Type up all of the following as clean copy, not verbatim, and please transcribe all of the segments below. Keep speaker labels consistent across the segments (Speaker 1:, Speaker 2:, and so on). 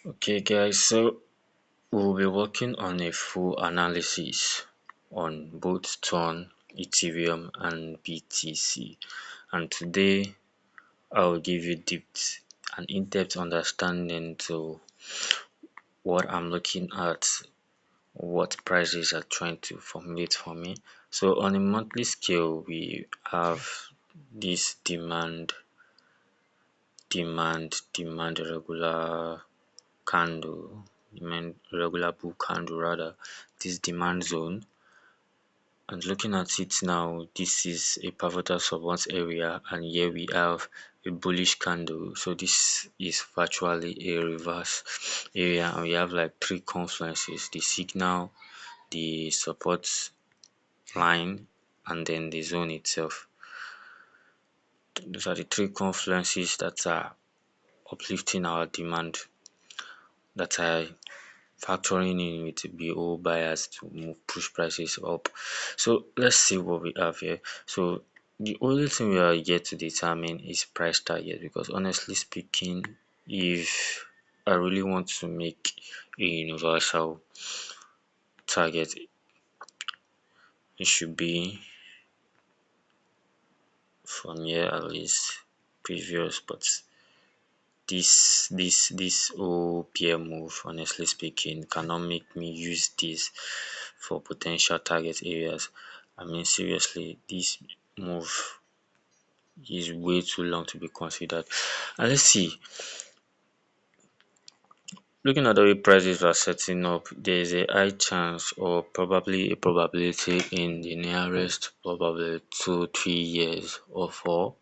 Speaker 1: Okay, guys, so we'll be working on a full analysis on both Ton, Ethereum, and BTC. And today I'll give you deep and in-depth understanding to what I'm looking at, what prices are trying to formulate for me. So on a monthly scale, we have this demand regular candle, demand regular bull candle rather, this demand zone. And looking at it now, this is a pivotal support area, and here we have a bullish candle. So this is virtually a reverse area, and we have like three confluences: the signal, the support line, and then the zone itself. Those are the three confluences that are uplifting our demand, that are factoring in with BO buyers to push prices up. So let's see what we have here. So the only thing we are yet to determine is price target, because honestly speaking, if I really want to make a universal target, it should be from here at least previous. But this whole peer move, honestly speaking, cannot make me use this for potential target areas. I mean, seriously, this move is way too long to be considered. And let's see, looking at the way prices are setting up, there is a high chance or probably a probability in the nearest probably 2 3 years or 4.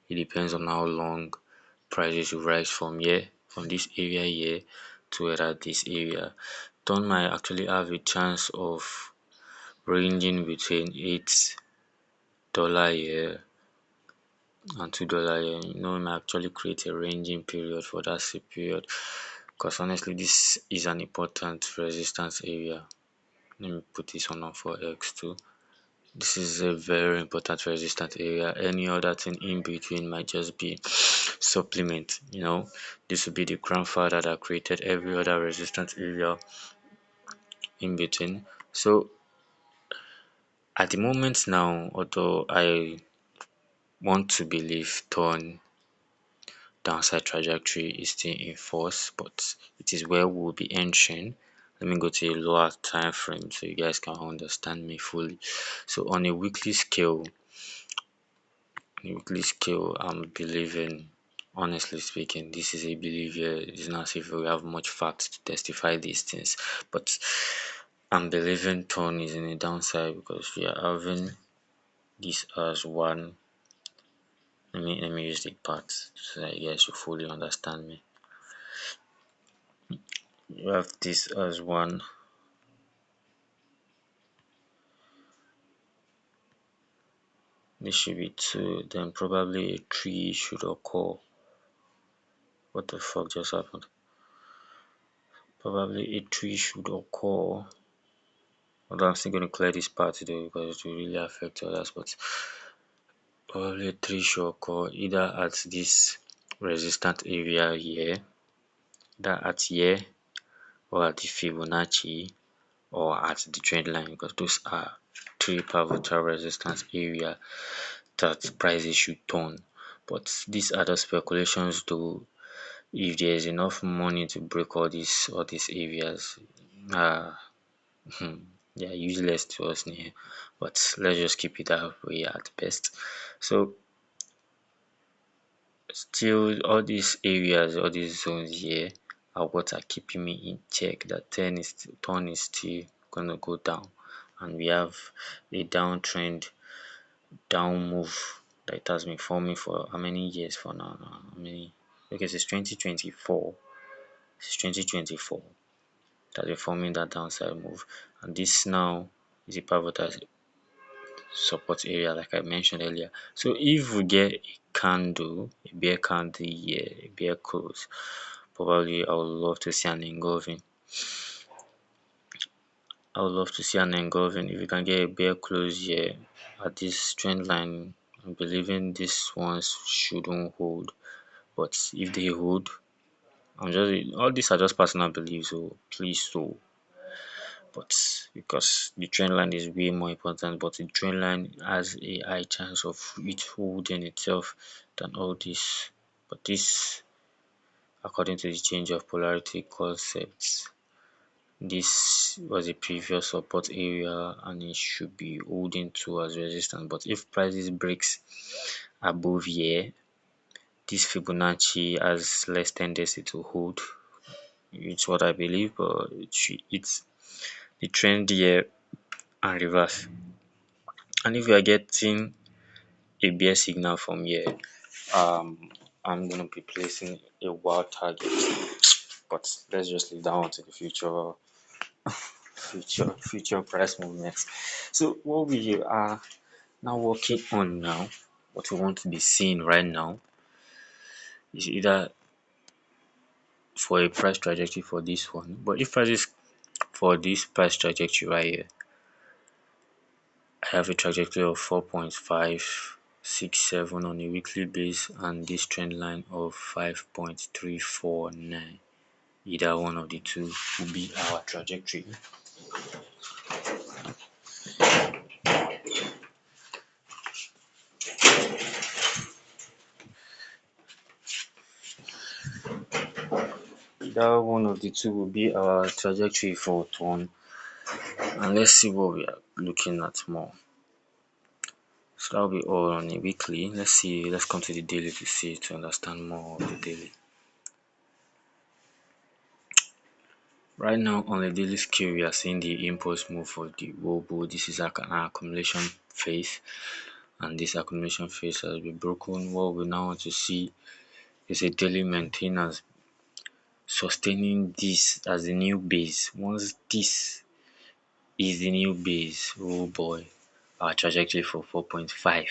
Speaker 1: It depends on how long prices will rise from here, from this area here to whether this area. Don might actually have a chance of ranging between $8 here and $2 here. It might actually create a ranging period for that same period. Because honestly, this is an important resistance area. Let me put this one on for X too. This is a very important resistance area. Any other thing in between might just be supplement. This will be the grandfather that created every other resistance area in between. So at the moment now, although I want to believe Torn downside trajectory is still in force, but it is where we'll be entering. Let me go to a lower time frame so you guys can understand me fully. So on a weekly scale, I'm believing, honestly speaking, this is a belief here. It's not as if we have much facts to testify these things, but I'm believing tone is in a downside because we are having this as one. Let me use the parts so that you guys will fully understand me. You have this as one. This should be two. Then probably a three should occur. What the fuck just happened? Probably a three should occur. Although I'm still going to clear this part though because it will really affect others. But probably a three should occur either at this resistant area here, either at here or at the Fibonacci or at the trend line, because those are three pivotal resistance area that prices should turn. But these other speculations though, if there is enough money to break all these areas, uh they are useless to us now. But let's just keep it that way at best. So still all these areas, all these zones here are what are keeping me in check. That turn is still gonna go down, and we have a downtrend, down move that it has been forming for how many years for now? How many? Okay, since 2024. Since 2024, that they're forming that downside move, and this now is a pivotal support area like I mentioned earlier. So if we get a candle, a bear candle here, a bear close, probably I would love to see an engulfing. I would love to see an engulfing. If you can get a bear close here at this trend line, I'm believing these ones shouldn't hold. But if they hold, I'm just all these are just personal beliefs, so please so but because the trend line is way more important, but the trend line has a high chance of it holding itself than all this. But this, according to the change of polarity concepts, this was a previous support area and it should be holding to as resistance. But if prices breaks above here, this Fibonacci has less tendency to hold. It's what I believe, but it's the trend here and reverse. And if you are getting a bear signal from here, um, I'm gonna be placing a wild target. But let's just leave that one to the future price movements. So what we are now working on now, what we want to be seeing right now is either for a price trajectory for this one, but if prices for this price trajectory right here, I have a trajectory of 4.567 on a weekly base and this trend line of 5.349. Either one of the two will be our trajectory. Either one of the two will be our trajectory for ton. And let's see what we are looking at more. So that'll be all on a weekly. Let's come to the daily to understand more of the daily. Right now on the daily scale, we are seeing the impulse move of the Wobo. This is an accumulation phase, and this accumulation phase has been broken. What we now want to see is a daily maintenance sustaining this as the new base. Once this is the new base, oh boy, our trajectory for 4.5.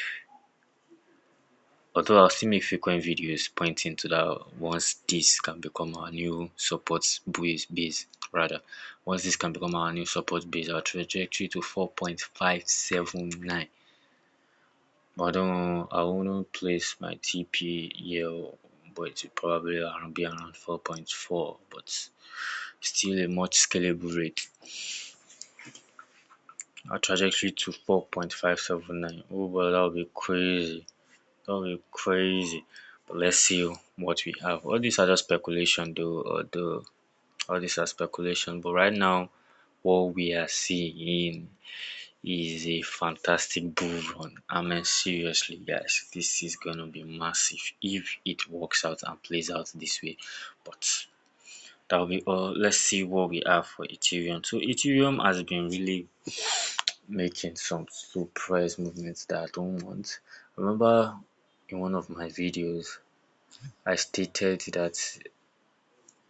Speaker 1: Although I'll still make frequent videos pointing to that once this can become our new support base rather. Once this can become our new support base, our trajectory to 4.579. But I won't place my TP here, but it will probably be around 4.4, but still a much scalable rate. Our trajectory to 4.579. Oh but that would be crazy. That would be crazy. But let's see what we have. All these are just speculation though, although all these are speculation. But right now what we are seeing is a fantastic bull run. I mean seriously guys, this is gonna be massive if it works out and plays out this way. But that will be all. Let's see what we have for Ethereum. So Ethereum has been really making some surprise movements that I don't want. Remember in one of my videos I stated that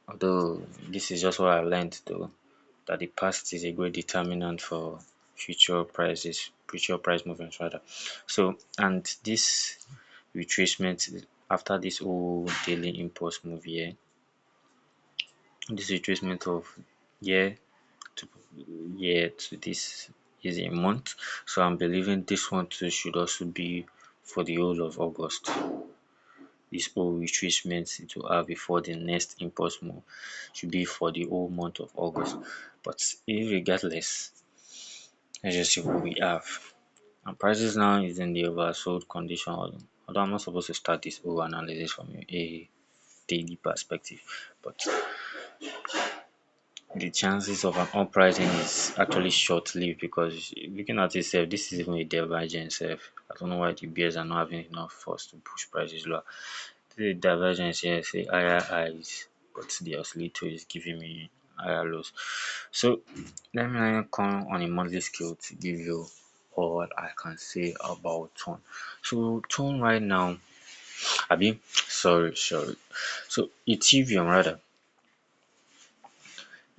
Speaker 1: although this is just what I learned though, that the past is a great determinant for future price movements rather. So and this retracement after this whole daily impulse move here, this retracement of year to to this is a month. So I'm believing this one too should also be for the whole of August. This whole retracement to have before the next impulse move should be for the whole month of August. But regardless, let's just see what we have. And prices now is in the oversold condition. Although I'm not supposed to start this whole analysis from a daily perspective, but the chances of an uprising is actually short-lived because looking at it sef, this is even a divergence sef. I don't know why the bears are not having enough force to push prices lower. The divergence here say higher highs, but the oscillator is giving me higher lows. So let me now come on a monthly scale to give you all I can say about tone. So tone right now, sorry. So Ethereum rather.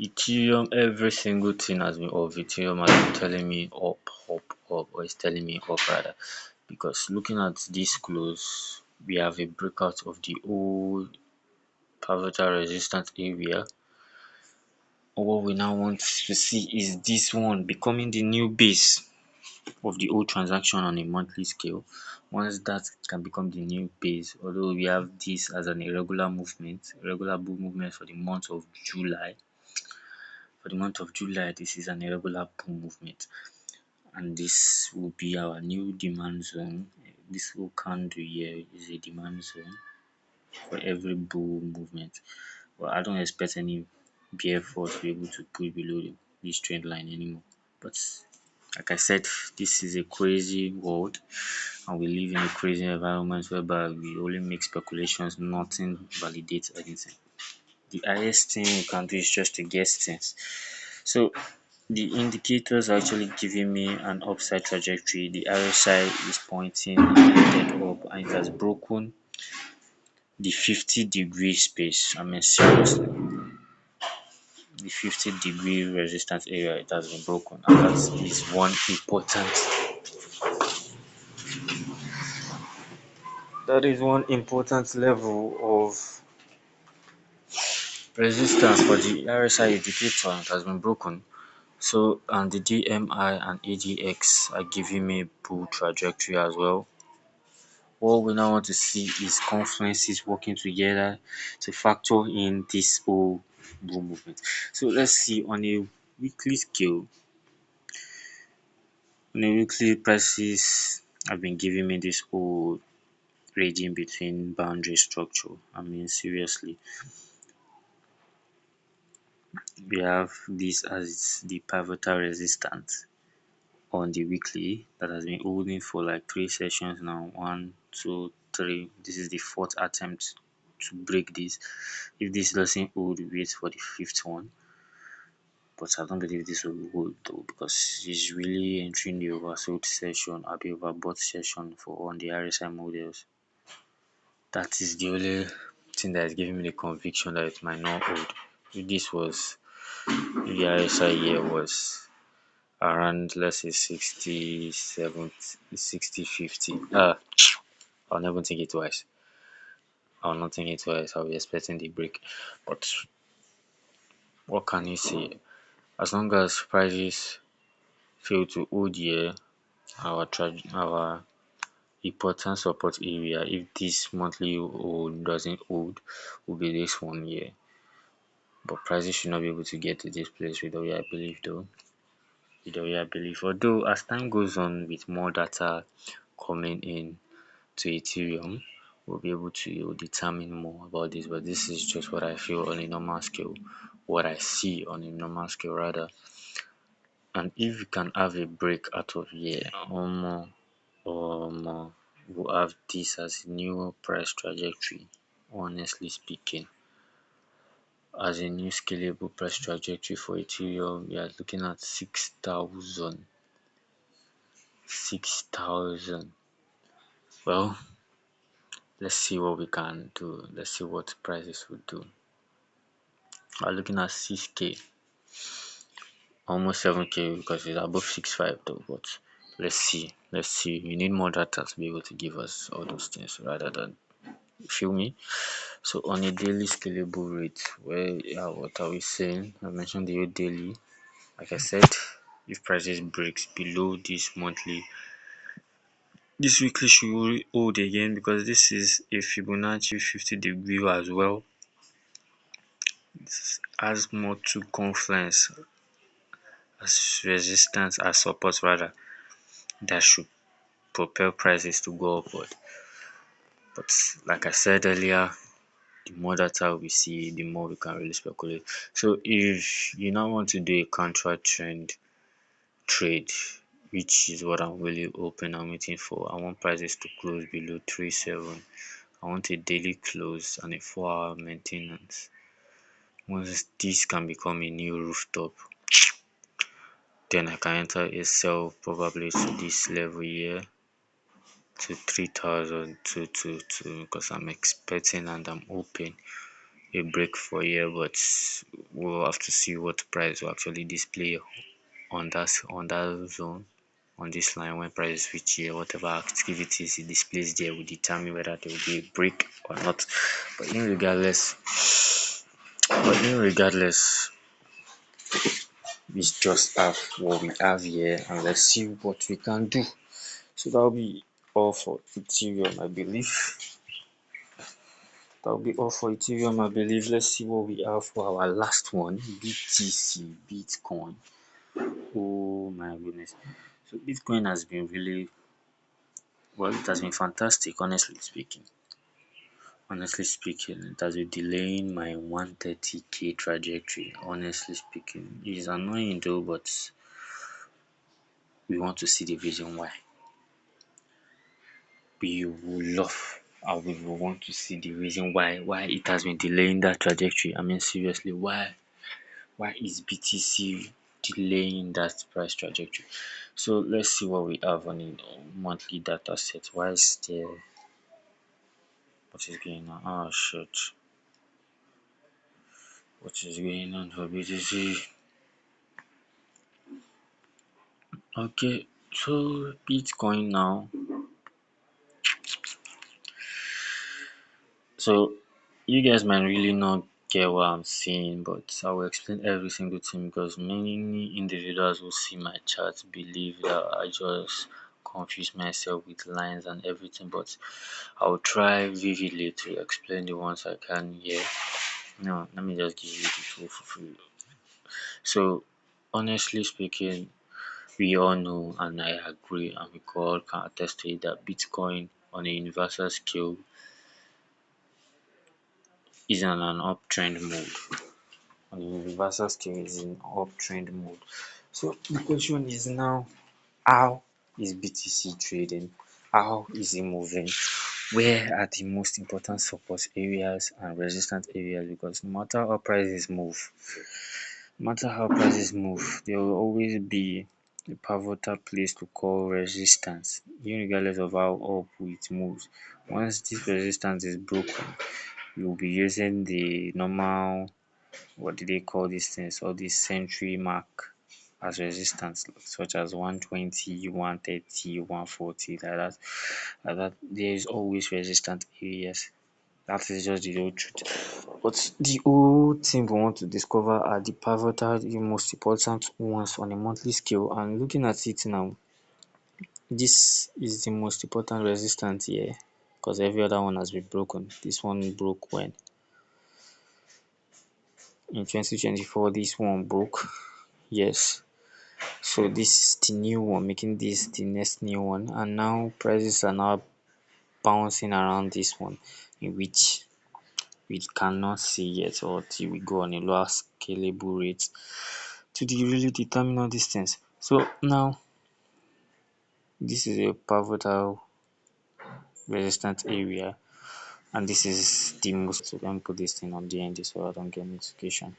Speaker 1: Ethereum, every single thing has been of Ethereum has been telling me up, or is telling me up rather. Because looking at this close, we have a breakout of the old pivotal resistance area. What we now want to see is this one becoming the new base. of the old transaction on a monthly scale. Once that can become the new base, although we have this as an irregular movement, irregular bull movement for the month of July. For the month of July, this is an irregular bull movement, and this will be our new demand zone. This whole candle here is a demand zone for every bull movement. But I don't expect any bear force to be able to push below this trend line anymore. But like I said, this is a crazy world, and we live in a crazy environment whereby we only make speculations, nothing validates anything. The highest thing you can do is just to guess things. So the indicators are actually giving me an upside trajectory. The RSI is pointing headed up, and it has broken the 50-degree space. I mean, seriously, the 50-degree resistance area, it has been broken, and that is one important level of resistance for the RSI indicator. It has been broken. So, and the DMI and ADX are giving me bull trajectory as well. What we now want to see is confluences working together to factor in this whole bull movement. So let's see on a weekly scale. On a weekly, prices have been giving me this whole ranging between boundary structure. I mean, seriously, we have this as the pivotal resistance on the weekly that has been holding for like three sessions now. One, two, three. This is the fourth attempt to break this. If this doesn't hold, we wait for the fifth one. But I don't believe this will hold though, because it's really entering the oversold session, I'll be overbought session for on the RSI models. That is the only thing that is giving me the conviction that it might not hold. If this was, if the RSI here was around, let's say, 60, 70, 60, 50, I'll never think it twice. I'll not think it twice. I'll be expecting the break. But what can you say? As long as prices fail to hold here, our important support area, if this monthly hold doesn't hold, will be this one here. But prices should not be able to get to this place with the way I believe though. With the way I believe. Although as time goes on with more data coming in to Ethereum, we'll be able to determine more about this. But this is just what I feel on a normal scale, what I see on a normal scale rather. And if we can have a break out of here, we'll have this as a new price trajectory, honestly speaking. As a new scalable price trajectory for Ethereum, we are looking at 6,000. 6,000. Well, let's see what we can do. Let's see what prices will do. We're looking at 6K, almost 7K because it's above 6.5 though. But let's see. Let's see. We need more data to be able to give us all those things rather than, feel me. So on a daily scalable rate, where what are we saying? I mentioned the daily. Like I said, if prices breaks below this monthly, this weekly should hold again because this is a Fibonacci 50-degree as well. This has more to confluence as resistance, as support rather, that should propel prices to go upward. But like I said earlier, the more data we see, the more we can really speculate. So if you now want to do a contra trend trade, which is what I'm really hoping I'm waiting for, I want prices to close below 3.7. I want a daily close and a 4-hour maintenance. Once this can become a new rooftop, then I can enter a sell probably to this level here, to 3,222, because I'm expecting and I'm hoping a break for here, but we'll have to see what price will actually display on that zone, on this line. When price switch here, whatever activities it displays there will determine whether there will be a break or not. But in regardless, we just have what we have here, and let's see what we can do. So that'll be all for Ethereum, I believe. That'll be all for Ethereum, I believe. Let's see what we have for our last one, BTC, Bitcoin. Oh my goodness. So Bitcoin has been really, well, it has been fantastic, honestly speaking. Honestly speaking, it has been delaying my 130k trajectory. Honestly speaking, it's annoying though, but we want to see the reason why. We will love and we will want to see the reason why it has been delaying that trajectory. I mean, seriously, why is BTC delaying that price trajectory? So let's see what we have on the monthly data set. Why is there, what is going on? Oh shit. What is going on for BTC? Okay, so Bitcoin now. So you guys might really not get what I'm saying, but I will explain every single thing because many individuals who see my chart believe that I just confuse myself with lines and everything, but I'll try vividly to explain the ones I can here. No, let me just give you the tool for free. So honestly speaking, we all know and I agree and we all can attest to it that Bitcoin on a universal scale is on an uptrend mode. On a universal scale is in uptrend mode. So the question is now, how is BTC trading? How is it moving? Where are the most important support areas and resistance areas? Because no matter how prices move, no matter how prices move, there will always be a pivotal place to call resistance, regardless of how up it moves. Once this resistance is broken, you'll be using the normal, what do they call these things, all these century mark as resistance, such as 120, 130, 140, like that. Like that, there is always resistant areas. That is just the whole truth. But the whole thing we want to discover are the pivotal, the most important ones on a monthly scale. And looking at it now, this is the most important resistance here because every other one has been broken. This one broke when? In 2024, this one broke. Yes. So this is the new one, making this the next new one. And now prices are now bouncing around this one, in which we cannot see yet or till we go on a lower scalable rate to really determine all these things. So now this is a pivotal resistance area, and this is the most. So let me put this thing on DND so I don't get notification.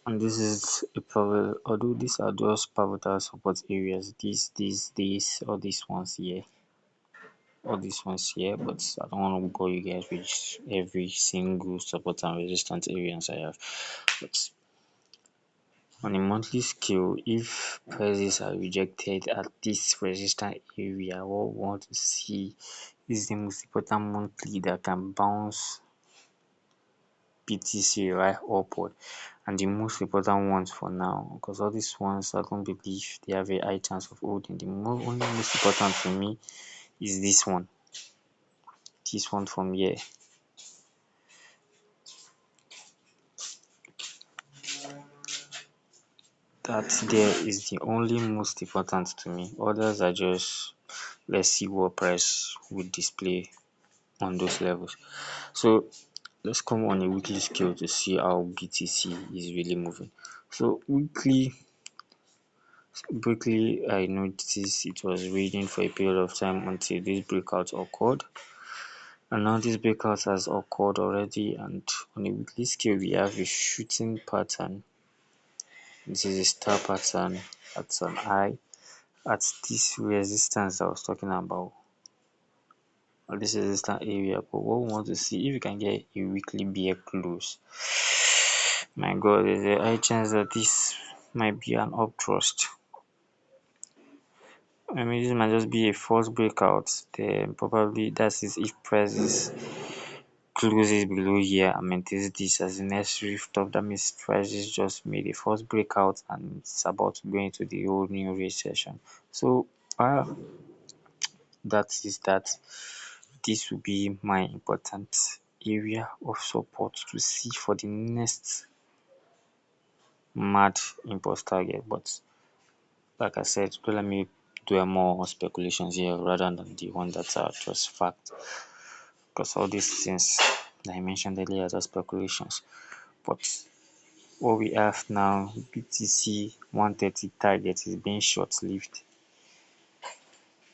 Speaker 1: And this is a pivotal, although these are just pivotal support areas, these all these ones here, all these ones here, but I don't want to bore you guys with every single support and resistance areas I have. But on a monthly scale, if prices are rejected at this resistance area, what we want to see is the most important monthly that can bounce BTC right upward, and the most important ones for now, because all these ones I don't believe they have a high chance of holding. The only most important to me is this one from here. That there is the only most important to me. Others are just, let's see what price will display on those levels. So let's come on a weekly scale to see how BTC is really moving. So weekly I noticed it was reading for a period of time until this breakout occurred. And now this breakout has occurred already, and on a weekly scale we have a shooting pattern. This is a star pattern at an high at this resistance I was talking about. This resistance area, but what we want to see if we can get a weekly bear close. My god, there's a high chance that this might be an uptrust. I mean, this might just be a false breakout. Then probably that is if prices closes below here and maintains this as the next rift up, that means prices just made a first breakout and it's about to go into the whole new recession. So that is that. This will be my important area of support to see for the next mad impulse target. But like I said, don't let me dwell more on speculations here rather than the one that are just fact. Because all these things that I mentioned earlier are just speculations. But what we have now, BTC 130 target is being short-lived.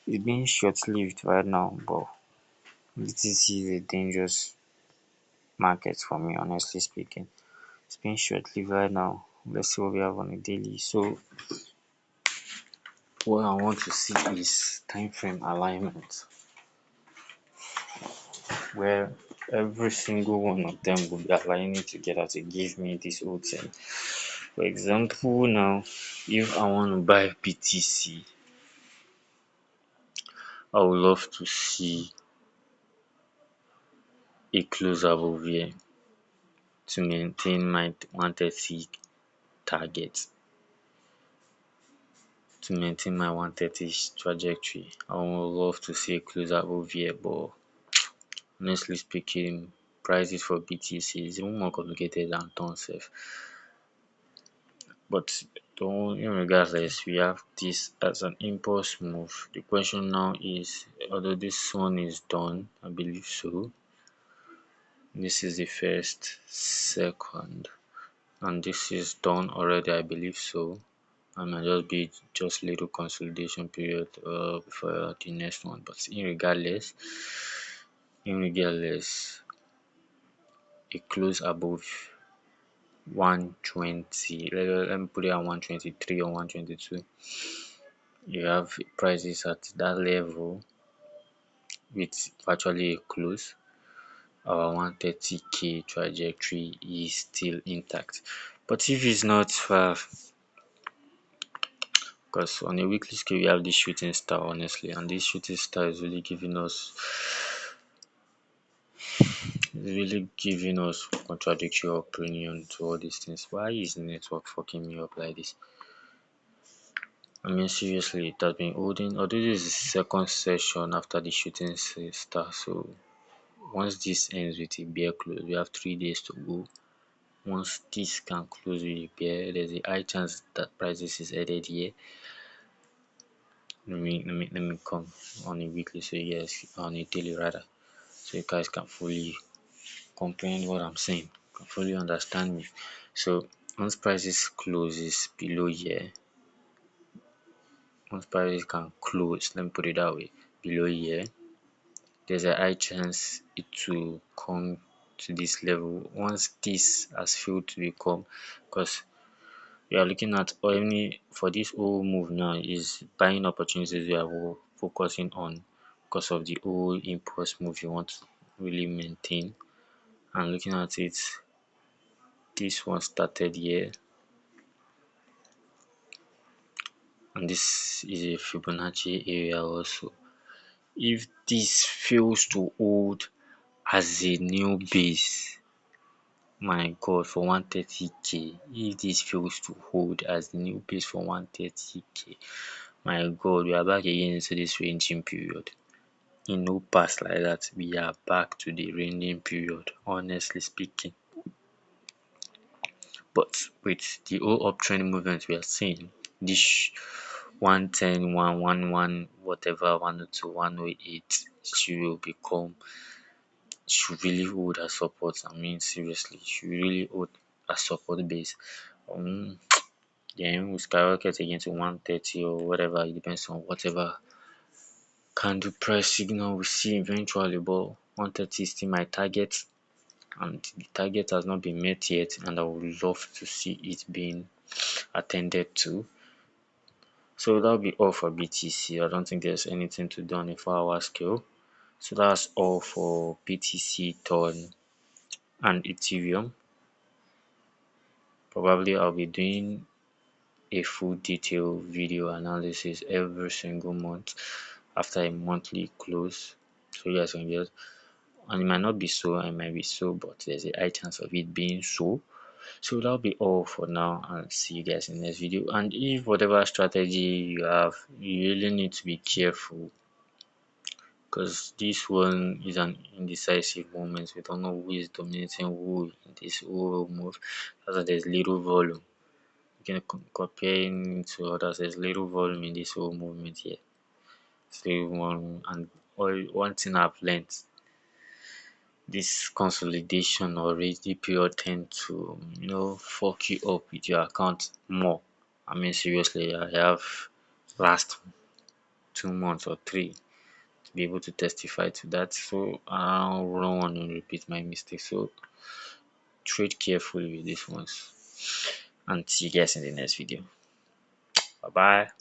Speaker 1: It's being short-lived right now, but BTC is a dangerous market for me, honestly speaking. It's being short-lived right now. Let's see what we have on a daily. So what I want to see is time frame alignment, where every single one of them will be aligning together to give me this whole thing. For example, now if I want to buy BTC, I would love to see a close above here to maintain my 130 target, to maintain my 130 trajectory. I would love to see a close above here, but honestly speaking, prices for BTC is even more complicated than Ton sef. But regardless, we have this as an impulse move. The question now is, although this one is done, I believe so. This is the first, second, and this is done already, I believe so. And might just be just little consolidation period before the next one. But in regardless, a close above 120. Let me put it at 123 or 122. You have prices at that level with virtually a close. Our 130k trajectory is still intact. But if it's not far, because on a weekly scale we have this shooting star, honestly, and this shooting star is really giving us contradictory opinion to all these things. Why is network fucking me up like this? I mean, seriously, it has been holding, although this is the second session after the shooting star. So once this ends with a bear close, we have 3 days to go. Once this can close with a bear, there's a high chance that prices is headed here. Let me come on a weekly, so yes, on a daily rather, so you guys can fully comprehend what I'm saying, can fully understand me. So once prices closes below here, once prices can close, let me put it that way, below here, there's a high chance it will come to this level once this has failed to become, because we are looking at only for this whole move now is buying opportunities we are focusing on because of the whole impulse move you want to really maintain. And looking at it, this one started here, and this is a Fibonacci area also. If this fails to hold as a new base, my God, for 130k, if this fails to hold as the new base for 130k, my God, we are back again into this ranging period. In no past like that, we are back to the ranging period, honestly speaking. But with the whole uptrend movement we are seeing, this 110, 111, whatever, 102, 108 should really hold as support. I mean, seriously, should really hold as support base. Um, then we skyrocket again to 130 or whatever. It depends on whatever candle price signal we see eventually. But 130 is still my target, and the target has not been met yet. And I would love to see it being attended to. So that'll be all for BTC. I don't think there's anything to do on a 4-hour scale. So that's all for BTC, Ton, and Ethereum. Probably I'll be doing a full detailed video analysis every single month after a monthly close, so you guys can get And it might not be so, it might be so, but there's a high chance of it being so. So that'll be all for now, and see you guys in the next video. And if whatever strategy you have, you really need to be careful, because this one is an indecisive moment. We don't know who is dominating who in this whole move. That's why there's little volume. You can comparing to others, there's little volume in this whole movement here. So one and all one thing I've learned, this consolidation or raising period tend to fuck you up with your account more. I mean seriously, I have last 2 months or three to be able to testify to that. So I don't want to repeat my mistakes. So trade carefully with these ones. And see you guys in the next video. Bye bye.